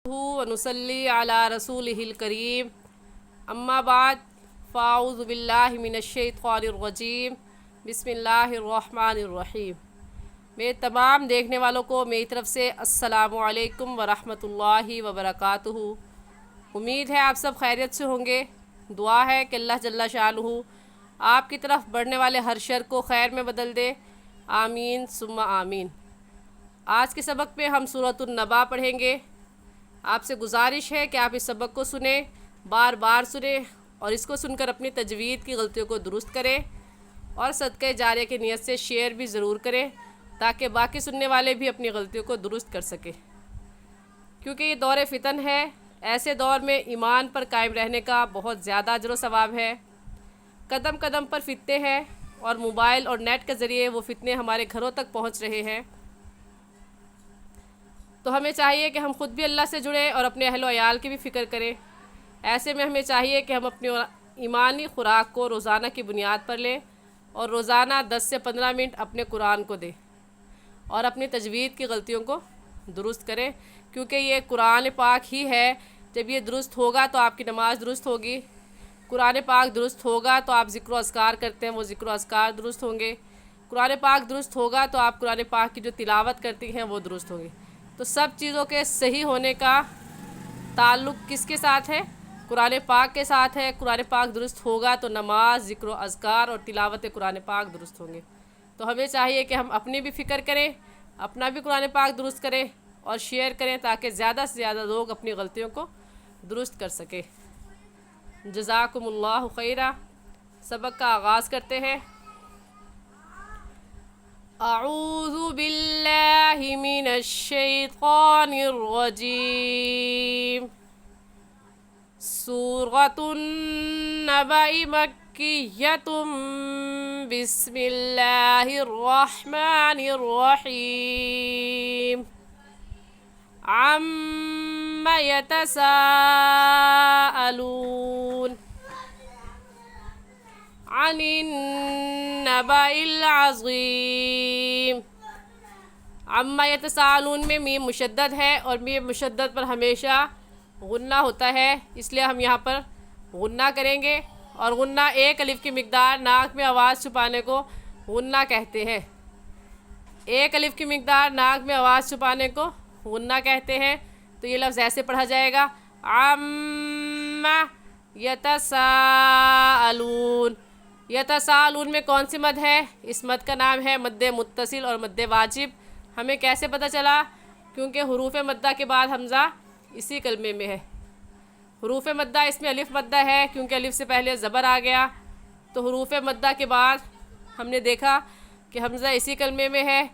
व नुसल्ली अला रसूलिहिल करीम अम्मा बाद फ़ाऊज़ु बिल्लाहि मिनश्शैतानिर्रजीम बिस्मिल्लाहिर्रहमानिर्रहीम। मेरे तमाम देखने वालों को मेरी तरफ़ से अस्सलामु अलैकुम व रहमतुल्लाहि व बरकातुहू। उम्मीद है आप सब खैरियत से होंगे। दुआ है कि अल्लाह जल्ला शानुहु आपकी तरफ बढ़ने वाले हर शर को खैर में बदल दे। आमीन सुम्मा आमीन। आज के सबक में हम सूरतुन नबा पढ़ेंगे। आपसे गुजारिश है कि आप इस सबक को सुने, बार बार सुने और इसको सुनकर अपनी तजवीद की गलतियों को दुरुस्त करें और सदक़े जारिया की नीयत से शेयर भी ज़रूर करें ताकि बाकी सुनने वाले भी अपनी गलतियों को दुरुस्त कर सकें। क्योंकि ये दौर फ़ितन है, ऐसे दौर में ईमान पर कायम रहने का बहुत ज़्यादा अजर व सवाब है। कदम कदम पर फितने हैं और मोबाइल और नेट के ज़रिए वो फितने हमारे घरों तक पहुंच रहे हैं। तो हमें चाहिए कि हम ख़ुद भी अल्लाह से जुड़ें और अपने अहल व अयाल की भी फ़िक्र करें। ऐसे में हमें चाहिए कि हम अपनी ईमानी ख़ुराक को रोज़ाना की बुनियाद पर लें और रोज़ाना 10 से 15 मिनट अपने कुरान को दें और अपनी तजवीद की गलतियों को दुरुस्त करें। क्योंकि ये कुरान पाक ही है, जब ये दुरुस्त होगा तो आपकी नमाज़ दुरुस्त होगी। कुरान पाक दुरुस्त होगा तो आप ज़िक्र अस्कार करते हैं वो ज़िक्र अस्कार दुरुस्त होंगे। कुरान पाक दुरुस्त होगा तो आप कुरान पाक की जो तिलावत करती हैं वो दुरुस्त होगी। तो सब चीज़ों के सही होने का ताल्लुक़ किसके साथ है? कुरान पाक के साथ है। कुरान पाक दुरुस्त होगा तो नमाज, ज़िक्र अज़कार और तिलावत कुरान पाक दुरुस्त होंगे। तो हमें चाहिए कि हम अपनी भी फ़िक्र करें, अपना भी कुरान पाक दुरुस्त करें और शेयर करें ताकि ज़्यादा से ज़्यादा लोग अपनी गलतियों को दुरुस्त कर सकें। जज़ाकुमुल्लाहु खैरा। सबक का आगाज़ करते हैं। अऊज़ु बिल्लाहि मिनश्शैतानिर्रजीम। सूरतुन नबई मक्किय्यतुम बिस्मिल्लाहिर्रहमानिर्रहीम। अम्मा यतसाअलून अनिन नबइल अज़ीम। अम्मा यतसाअलून में मीम मुशद्दद है और मीम मुशद्दद पर हमेशा गुन्ना होता है, इसलिए हम यहाँ पर गुन्ना करेंगे। और गुन्ना एक अलिफ की मिक़दार नाक में आवाज़ छुपाने को गुन्ना कहते हैं। एक अलिफ की मिक़दार नाक में आवाज़ छुपाने को गुन्ना कहते हैं। तो ये लफ्ज़ ऐसे पढ़ा जाएगा, अम्मा यतसाअलून। यतसाअलून में कौन सी मद है? इस मद का नाम है मद्दे मुत्तसिल और मद्दे वाजिब। हमें कैसे पता चला? क्योंकि हुरूफ़ मद्दा के बाद हमज़ा इसी कलमे में है। हुरूफ़ मद्दा इसमें अलिफ मद्दा है क्योंकि अलिफ से पहले ज़बर आ गया। तो हुरूफ़ मद्दा के बाद हमने देखा कि हमज़ा इसी कलमे में है,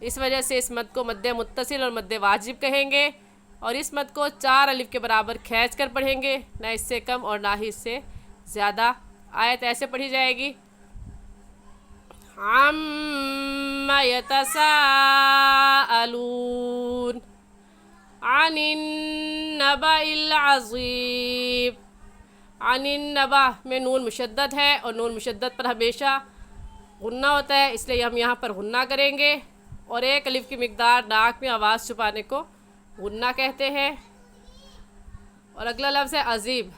इस वजह से इस मद को मद्दे मुत्तसिल और मद्दे वाजिब कहेंगे। और इस मद को 4 अलिफ के बराबर खींच कर पढ़ेंगे, ना इससे कम और ना ही इससे ज़्यादा। आयत ऐसे पढ़ी जाएगी, अम्मा यतसाअलून अनिन नबइल अज़ीम। अनिन नबा में नून मुशद्दद है और नून मुशद्दद पर हमेशा गुन्ना होता है, इसलिए हम यहाँ पर गुन्ना करेंगे। और एक अलिफ की मिक़दार नाक में आवाज़ छुपाने को गुन्ना कहते हैं। और अगला लफ्ज़ है अज़ीम।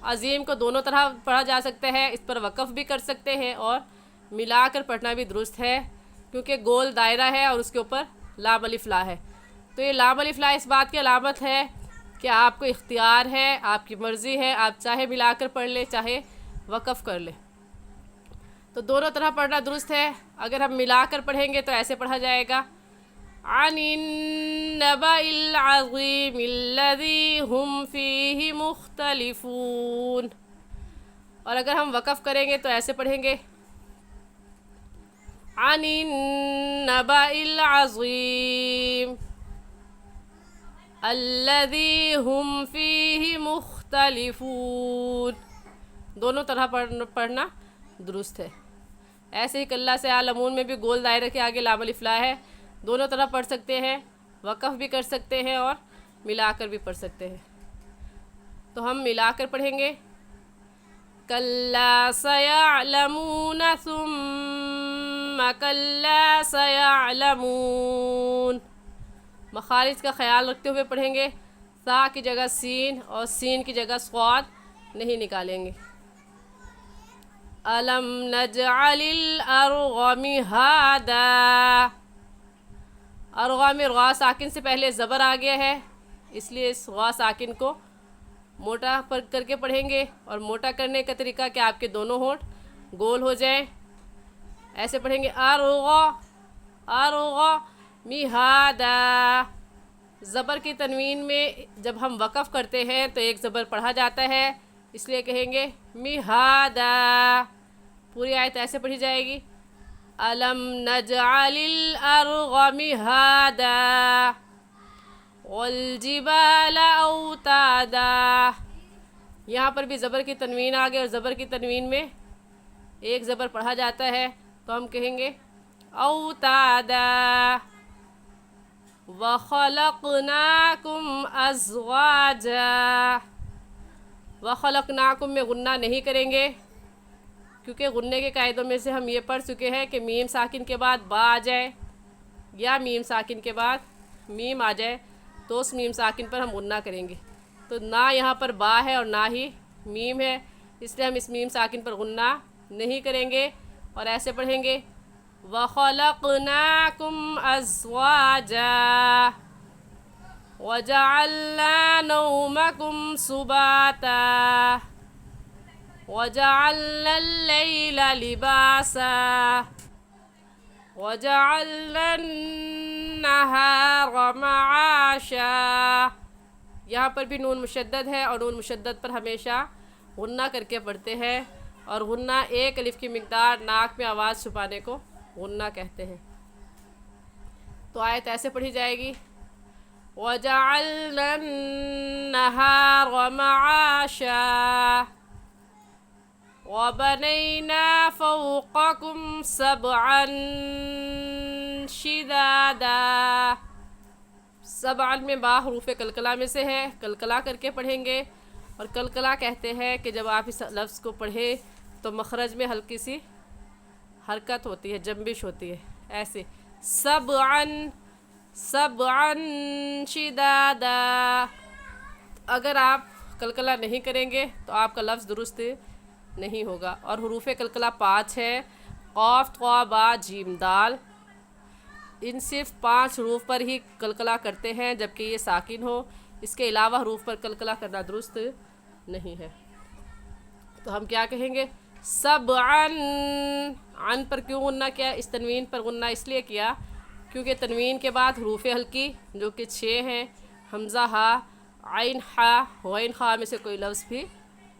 अज़ीम को दोनों तरह पढ़ा जा सकता है, इस पर वक़फ़ भी कर सकते हैं और मिलाकर पढ़ना भी दुरुस्त है क्योंकि गोल दायरा है और उसके ऊपर लाम अलिफ ला है। तो ये लाम अलिफ ला इस बात की अलामत है कि आपको इख्तियार है, आपकी मर्ज़ी है, आप चाहे मिलाकर पढ़ ले चाहे वक़फ़ कर ले। तो दोनों तरह पढ़ना दुरुस्त है। अगर हम मिलाकर पढ़ेंगे तो ऐसे पढ़ा जाएगा, अनिन नबइल अज़ीमिल्लज़ी हुम फ़ीही मुख्तलिफ़ून। और अगर हम वक़फ़ करेंगे तो ऐसे पढ़ेंगे, अनिन नबइल अज़ीम अल्लज़ी हुम फ़ीही मुख्तलिफ़ून। दोनों तरह पढ़ना दुरुस्त है। ऐसे ही कल्ला से आलमून में भी गोल दायरे के आगे लाम अलिफ ला है। दोनों तरह पढ़ सकते हैं, वक़फ़ भी कर सकते हैं और मिलाकर भी पढ़ सकते हैं। तो हम मिलाकर पढ़ेंगे, कल्ला सयअलमून सुम्मा कल्ला सयअलमून। मखारिज का ख्याल रखते हुए पढ़ेंगे, सा की जगह सीन और सीन की जगह स्वाद नहीं निकालेंगे। अलम नजअलिल अर्ज़ मिहादा, अर्ग़ में ग़ा साकिन से पहले ज़बर आ गया है, इसलिए इस ग़ा साकिन को मोटा पर करके पढ़ेंगे। और मोटा करने का तरीका कि आपके दोनों होंठ गोल हो जाएं, ऐसे पढ़ेंगे अर्ग़ अर्ग़ मिहादा। ज़बर की तनवीन में जब हम वक़फ़ करते हैं तो एक ज़बर पढ़ा जाता है, इसलिए कहेंगे मिहादा। पूरी आयत ऐसे पढ़ी जाएगी, अलम नजअलिल अर्ज़ मिहादा वल जिबाल औतादा। यहाँ पर भी ज़बर की तनवीन आ गई और ज़बर की तनवीन में एक ज़बर पढ़ा जाता है, तो हम कहेंगे औतादा। व खलक़नाकुम अज़वाजा, व खलक़नाकुम में गुन्ना नहीं करेंगे, क्योंकि गुन्ने के कायदों में से हम ये पढ़ चुके हैं कि मीम साकिन के बाद बा आ जाए या मीम साकिन के बाद मीम आ जाए तो उस मीम साकिन पर हम गुन्ना करेंगे। तो ना यहाँ पर बा है और ना ही मीम है, इसलिए हम इस मीम साकिन पर गुन्ना नहीं करेंगे और ऐसे पढ़ेंगे व खलक़नाकुम अज़वाजा व जअलना नौमकुम सुबाता व जअलना लैला लिबासा व जअलना नहार मआशा। यहाँ पर भी नून मुशद्दद है और नून मुशद्दद पर हमेशा गुन्ना करके पढ़ते हैं, और गुन्ना एक अलिफ की मिक़दार नाक में आवाज़ छुपाने को गुन्ना कहते हैं। तो आयत ऐसे पढ़ी जाएगी व जअलना नहार मआशा व बनैना फ़ौक़कुम सबअन शिदादा। सबअन में बा हरूफ़ कलकला में से है, कलकला करके पढ़ेंगे। और कलकला कहते हैं कि जब आप इस लफ्ज़ को पढ़ें तो मखरज में हल्की सी हरकत होती है, जंबिश होती है, ऐसे सबअन सबअन शिदादा। अगर आप कलकला नहीं करेंगे तो आपका लफ्ज़ दुरुस्त नहीं होगा। और हरूफ़ कलकला 5 है, क़ाफ़ क़ा बा जीम दाल। इन सिर्फ 5 हरूफ पर ही कलकला करते हैं, जबकि ये साकिन हो। इसके अलावा हरूफ पर कलकला करना दुरुस्त नहीं है। तो हम क्या कहेंगे सबअन। अन पर क्यों गुन्ना किया, इस तनवीन पर गुन्ना इसलिए किया क्योंकि तनवीन के बाद हरूफ हल्की जो कि 6 हैं, हमज़ा हा, आइन हा, गैन खा में से कोई लफ्ज़ भी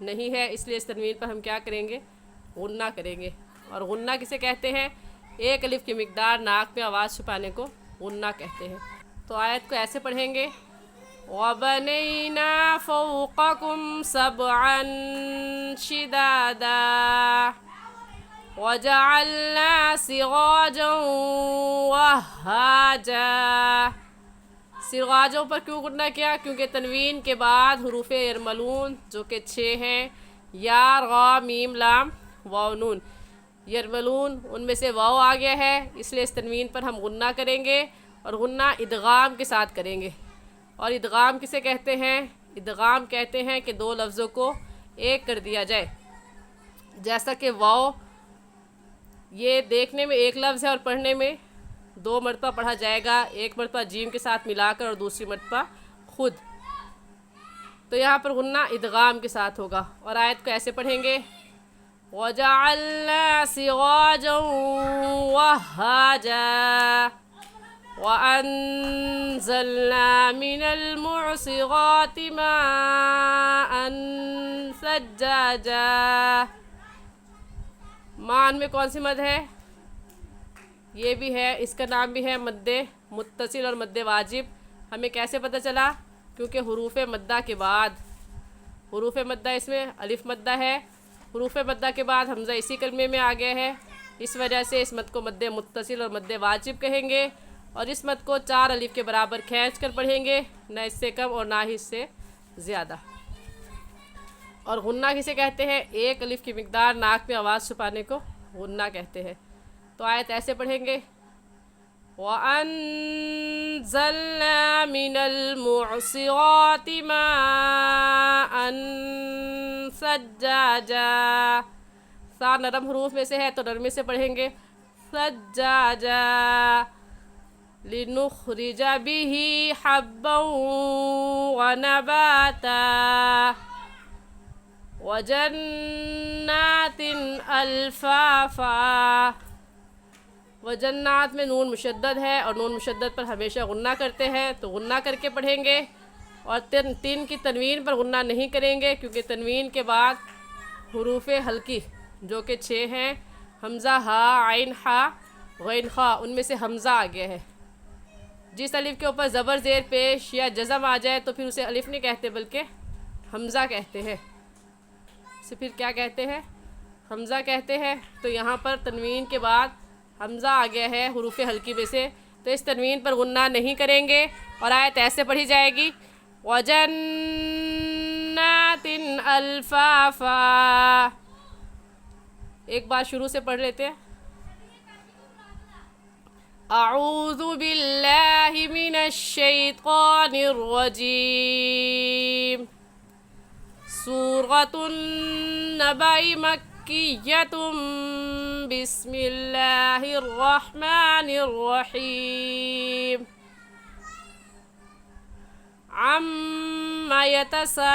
नहीं है, इसलिए इस तनवीन पर हम क्या करेंगे गुन्ना करेंगे। और गुन्ना किसे कहते हैं, एक अलिफ की मिक़दार नाक में आवाज़ छुपाने को गुन्ना कहते हैं। तो आयत को ऐसे पढ़ेंगे व बनैना फ़ौक़कुम सबअन शिदादा व जअलना सिराजन वहाजा। सिराजों पर क्यों गुन्ना किया, क्योंकि तनवीन के बाद हरूफ़ यरमलून जो कि 6 हैं, या रा मीम लाम वाव नून, यरमलून उनमें से वाव आ गया है, इसलिए इस तनवीन पर हम गुन्ना करेंगे और गुन्ना इदगाम के साथ करेंगे। और इदगाम किसे कहते हैं, इदगाम कहते हैं कि 2 लफ्ज़ों को एक कर दिया जाए। जैसा कि वाव ये देखने में एक लफ्ज़ है और पढ़ने में 2 मरतबा पढ़ा जाएगा, एक मरतबा जीम के साथ मिलाकर और दूसरी मरतबा खुद। तो यहाँ पर गुन्ना इदगाम के साथ होगा। और आयत को ऐसे पढ़ेंगे व जअलना सिराजन वहाजा व अंज़लना मिनल मुअसिराति माअन सज्जाजा। मान में कौन सी मद है, ये भी है, इसका नाम भी है मद्दे मुत्तसिल और मद्दे वाजिब। हमें कैसे पता चला, क्योंकि हरूफ़ मद्दा के बाद, हरूफ़ मद्दा इसमें अलिफ मद्दा है, हरूफ़ मद्दा के बाद हमज़ा इसी कलमे में आ गया है, इस वजह से इस मद को मद्दे मुत्तसिल और मद्दे वाजिब कहेंगे। और इस मद को 4 अलिफ के बराबर खींच कर पढ़ेंगे, न इससे कम और ना ही इससे ज़्यादा। और गुन्ना किसे कहते हैं, एक अलिफ की मिक़दार नाक में आवाज़ छुपाने को गुन्ना कहते हैं। तो आयत ऐसे पढ़ेंगे وَأَنزَلْنَا مِنَ الْمُعْصِرَاتِ مَاءً ثَجَّاجًا. سا نرم حروف میں سے ہے تو نرمی سے پڑھیں گے. ثَجَّاجًا لِنُخْرِجَ بِهِ حَبًّا وَنَبَاتًا وَجَنَّاتٍ أَلْفَافًا. وجنات میں نون مشدد ہے اور نون مشدد پر ہمیشہ غنہ کرتے ہیں تو غنہ کر کے پڑھیں گے. اور تین کی تنوین پر غنہ نہیں کریں گے کیونکہ تنوین کے بعد حروف ہلکی جو کہ 6 ہیں حمزہ ہا عین ہا غین خا، ان میں سے حمزہ آ گیا ہے. جس الف کے اوپر زبر زیر پیش یا جزم آ جائے تو پھر اسے الف نہیں کہتے بلکہ حمزہ کہتے ہیں. اسے پھر کیا کہتے ہیں؟ حمزہ کہتے ہیں. تو یہاں پر تنوین کے بعد حمزہ آ گیا ہے حروف ہلکی میں سے تو اس تنوین پر غنہ نہیں کریں گے اور آیت ایسے پڑھی جائے گی وَجَنَّاتٍ أَلْفَافًا. ایک بار شروع سے پڑھ لیتے ہیں. اعوذ باللہ من الشیطان الرجیم. سورۃ النبأ مکیۃ. بسم اللہ الرحمن الرحیم. عَمَّ يَتَسَاءَلُونَ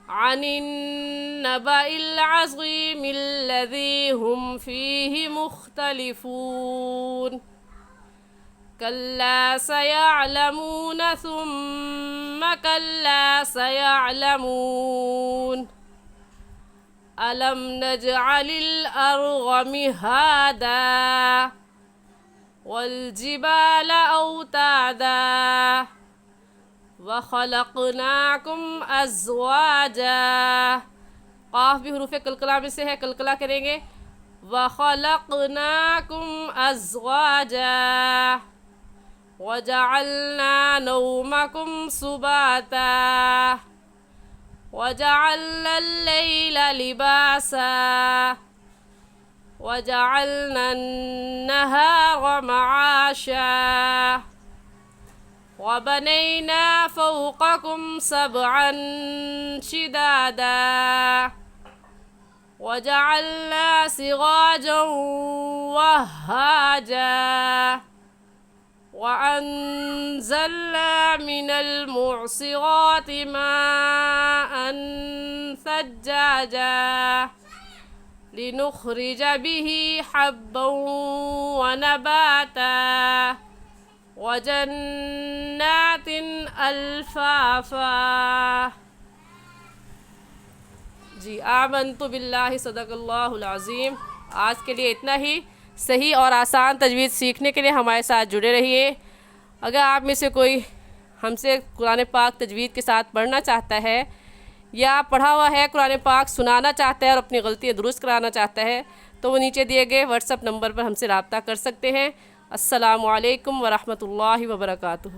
عن النبأ العظيم الذي هم فيه مختلفون. كلا سيعلمون ثم كلا سيعلمون. ألم نجعل الأرض مهادا والجبال أوتادا وَخَلَقْنَاكُمْ أَزْوَاجًا. قاف بھی حروف قلقلہ میں سے ہے، قلقلہ کریں گے. وَخَلَقْنَاكُمْ أَزْوَاجًا وَجَعَلْنَا نَوْمَكُمْ سُبَاتًا وَجَعَلْنَا اللَّيْلَ لِبَاسًا وَجَعَلْنَا النَّهَارَ مَعَاشًا وَبَنَيْنَا فَوْقَكُمْ سَبْعًا شِدَادًا وَجَعَلْنَا سِرَاجًا وَهَّاجًا وَأَنزَلْنَا مِنَ الْمُعْصِرَاتِ مَاءً ثَجَّاجًا لِنُخْرِجَ بِهِ حَبًّا وَنَبَاتًا وَجَنَّاتٍ أَلْفَافًا. جی آمنت باللہ صدق اللہ العظیم. آج کے لیے اتنا ہی. صحیح اور آسان تجوید سیکھنے کے لیے ہمارے ساتھ جڑے رہیے. اگر آپ میں سے کوئی ہم سے قرآن پاک تجوید کے ساتھ پڑھنا چاہتا ہے یا پڑھا ہوا ہے قرآن پاک سنانا چاہتا ہے اور اپنی غلطیاں درست کرانا چاہتا ہے تو وہ نیچے دیے گئے واٹس ایپ نمبر پر ہم سے رابطہ کر سکتے ہیں. السلام علیکم ورحمۃ اللہ وبرکاتہ.